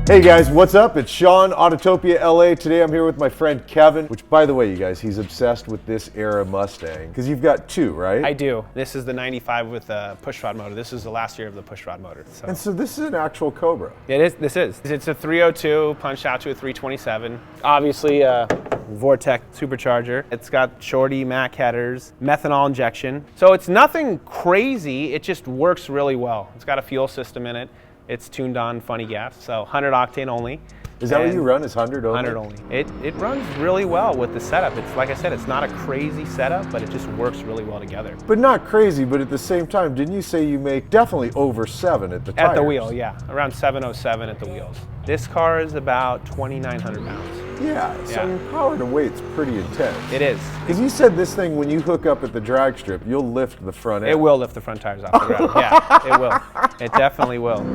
Hey guys, what's up? It's Sean, Autotopia LA. Today I'm here with my friend Kevin, which by the way, you guys, he's obsessed with this era Mustang. Because you've got two, right? I do. This is the 95 with a pushrod motor. This is the last year of the pushrod motor. And so this is an actual Cobra. It is, this is. It's a 302 punched out to a 327. Obviously a Vortech Supercharger. It's got shorty Mac headers, methanol injection. So it's nothing crazy, it just works really well. It's got a fuel system in it. It's tuned on funny gas, so 100 octane only. Is that what you run, is 100 only? 100 only. It runs really well with the setup. It's like I said, it's not a crazy setup, but it just works really well together. But not crazy, but at the same time, didn't you say you make definitely over 7 at the tires? At the wheel, yeah. Around 707 at the wheels. This car is about 2,900 pounds. Yeah, so I mean, power to weight's pretty intense. It is. Because you said this thing, when you hook up at the drag strip, you'll lift the front end. It will lift the front tires off the ground. Yeah, it will. It definitely will.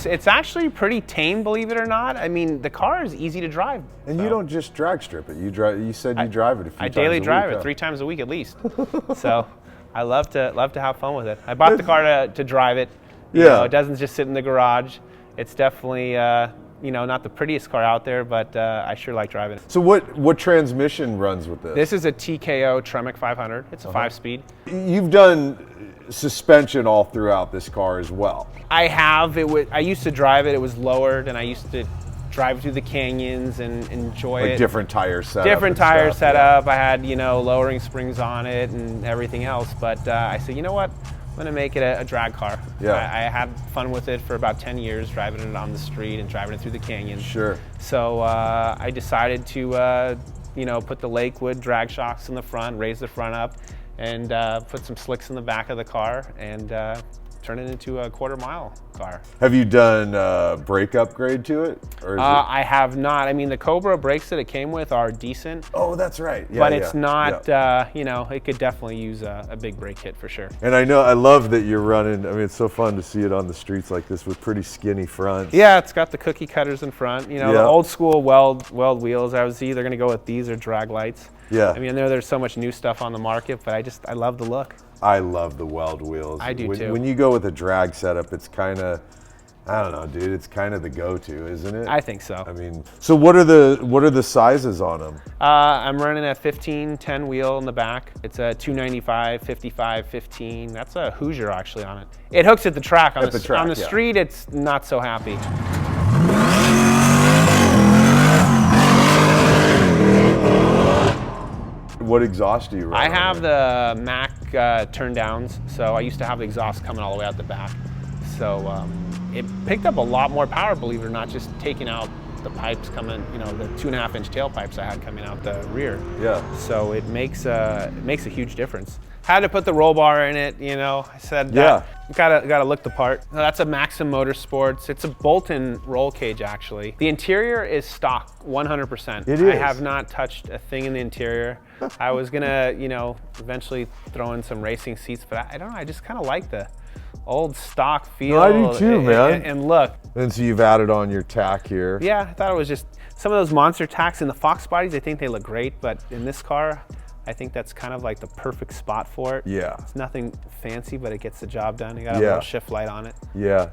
It's actually pretty tame, believe it or not. I mean, the car is easy to drive. And you don't just drag strip it. You drive. You said you drive it a few times a week. I daily drive it 3 times a week at least. So I love to have fun with it. I bought the car to drive it. You know, it doesn't just sit in the garage. It's definitely you know, not the prettiest car out there, but I sure like driving it. So what transmission runs with this? This is a TKO Tremec 500. It's a 5-speed. You've done suspension all throughout this car as well. I have. I used to drive it. It was lowered, and I used to drive through the canyons and enjoy it. Like different tire setup. Different tire setup. I had, you know, lowering springs on it and everything else. But I said, you know what? I'm gonna make it a drag car. Yeah. I had fun with it for about 10 years, driving it on the street and driving it through the canyons. Sure. So I decided to, you know, put the Lakewood drag shocks in the front, raise the front up, and put some slicks in the back of the car, and turn it into a quarter-mile car. Have you done brake upgrade to it? Or is I have not. I mean, the Cobra brakes that it came with are decent. Oh, that's right. Yeah, but it's not, you know, it could definitely use a big brake kit for sure. And I love that you're running, I mean, it's so fun to see it on the streets like this with pretty skinny fronts. Yeah, it's got the cookie cutters in front. You know, the old school Weld wheels. I was either gonna go with these or drag lights. Yeah. I mean, there's so much new stuff on the market, but I love the look. I love the Weld wheels. I do too. When you go with a drag setup, it's kind of, I don't know, dude. It's kind of the go-to, isn't it? I think so. I mean, so what are the sizes on them? I'm running a 15-10 wheel in the back. It's a 295, 55, 15. That's a Hoosier actually on it. It hooks at the track. On the street, it's not so happy. What exhaust do you run? I have the Mac turn downs, so I used to have the exhaust coming all the way out the back. So it picked up a lot more power, believe it or not, just taking out the pipes coming, you know, the 2.5-inch tailpipes I had coming out the rear. Yeah. So it makes a huge difference. Had to put the roll bar in it, you know. I said, gotta look the part. That's a Maxim Motorsports. It's a bolt-in roll cage, actually. The interior is stock, 100%. It is. I have not touched a thing in the interior. I was gonna, you know, eventually throw in some racing seats, but I don't know, I just kind of like the old stock feel. No, I do too, man. And look. And so you've added on your tack here. Yeah, I thought it was just, some of those monster tacks in the Fox bodies, I think they look great, but in this car, I think that's kind of like the perfect spot for it. Yeah. It's nothing fancy, but it gets the job done. You got a little shift light on it. Yeah.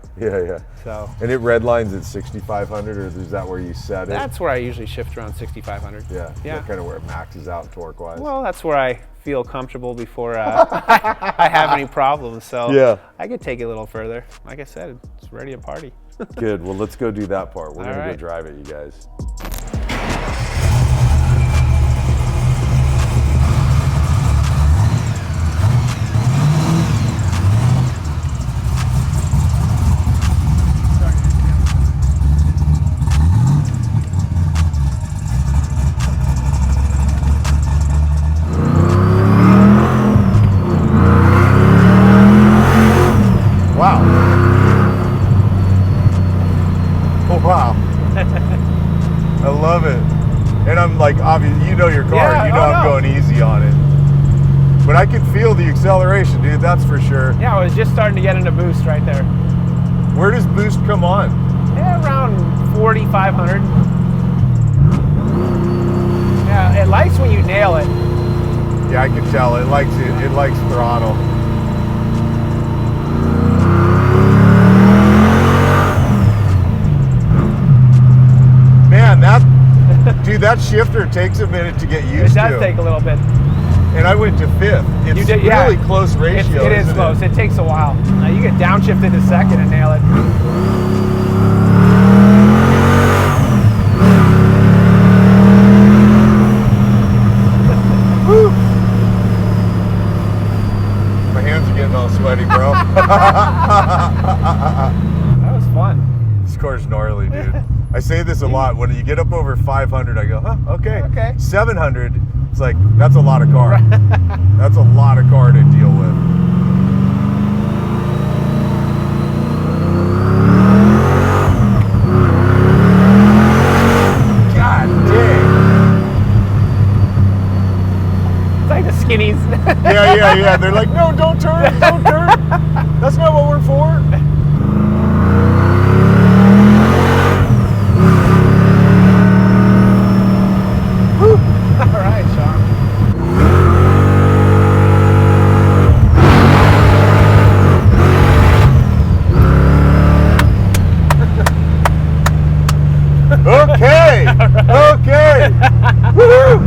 So. And it redlines at 6,500, or is that where you set it? That's where I usually shift around 6,500. Yeah. That's kind of where it maxes out torque-wise. Well, that's where I feel comfortable before I have any problems. So I could take it a little further. Like I said, it's ready to party. Good. Well, let's go do that part. We're gonna go drive it, you guys. Wow. I love it. And I'm like, obviously, you know your car, you know I'm going easy on it. But I can feel the acceleration, dude, that's for sure. Yeah, I was just starting to get into boost right there. Where does boost come on? Yeah, around 4,500. Yeah, it likes when you nail it. Yeah, I can tell it likes it. It likes throttle. Man, dude, that shifter takes a minute to get used to. It does take a little bit. And I went to 5th. It's really close ratio. It is close. It takes a while. You get downshifted to 2nd and nail it. Woo. My hands are getting all sweaty, bro. That was fun. This car's gnarly, dude. I say this a lot. When you get up over 500, I go, huh, okay. 700, it's like, that's a lot of car. That's a lot of car to deal with. God dang. It's like the skinnies. Yeah. They're like, no, don't turn. That's not what we're for. All right, Sean. Okay. Woo-hoo.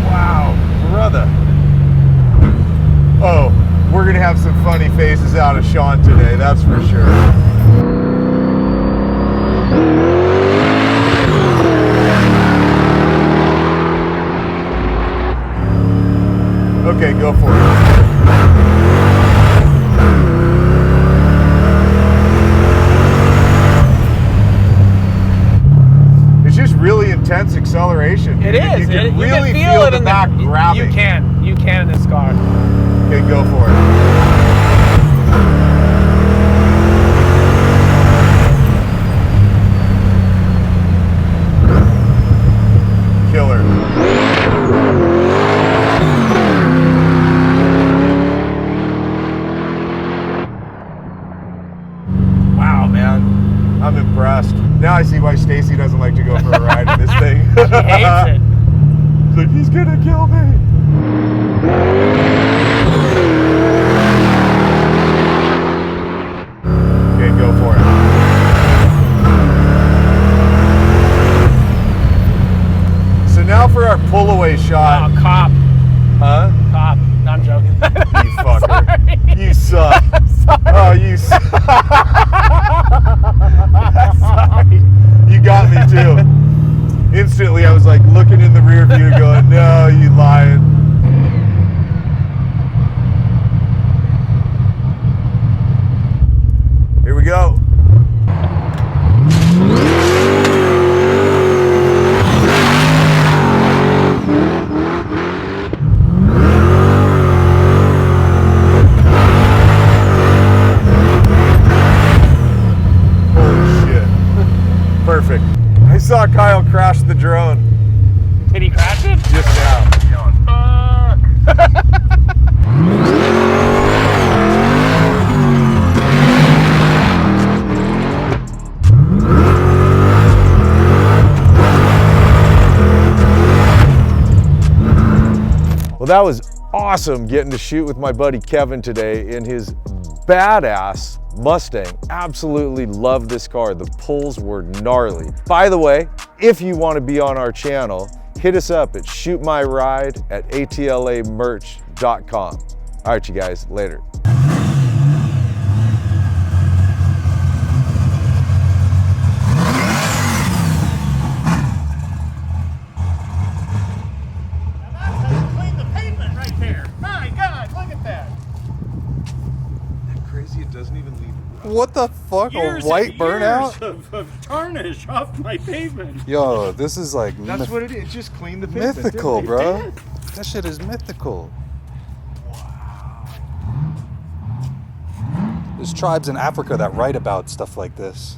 Wow, brother. Oh, we're gonna have some funny faces out of Sean today, that's for sure. Okay, go for it. It's just really intense acceleration. It is. You can really feel the back grabbing. You can in this car. Okay, go for it. Killer. Wow, man. I'm impressed. Now I see why Stacy doesn't like to go for a ride in this thing. She hates it. She's like, he's gonna kill me. Okay, go for it. So now for our pull away shot. Oh, cop. Huh? Cop. No, I'm joking. You fucker. Sorry. You suck. Oh, you suck. Sorry. You got me too. Instantly, I was like looking in the rear view going, no, you lying. Here we go. Perfect. I saw Kyle crash the drone. Did he crash it? Just now. Well, that was awesome getting to shoot with my buddy Kevin today in his badass Mustang. Absolutely love this car. The pulls were gnarly. By the way, if you want to be on our channel, hit us up at shootmyride@atlamerch.com. All right, you guys, later. It doesn't even leave. What the fuck? Years a white and burnout? years of tarnish off my pavement. Yo, this is like That's what it is. It just cleaned the pavement. mythical, bro. That shit is mythical. Wow. There's tribes in Africa that write about stuff like this.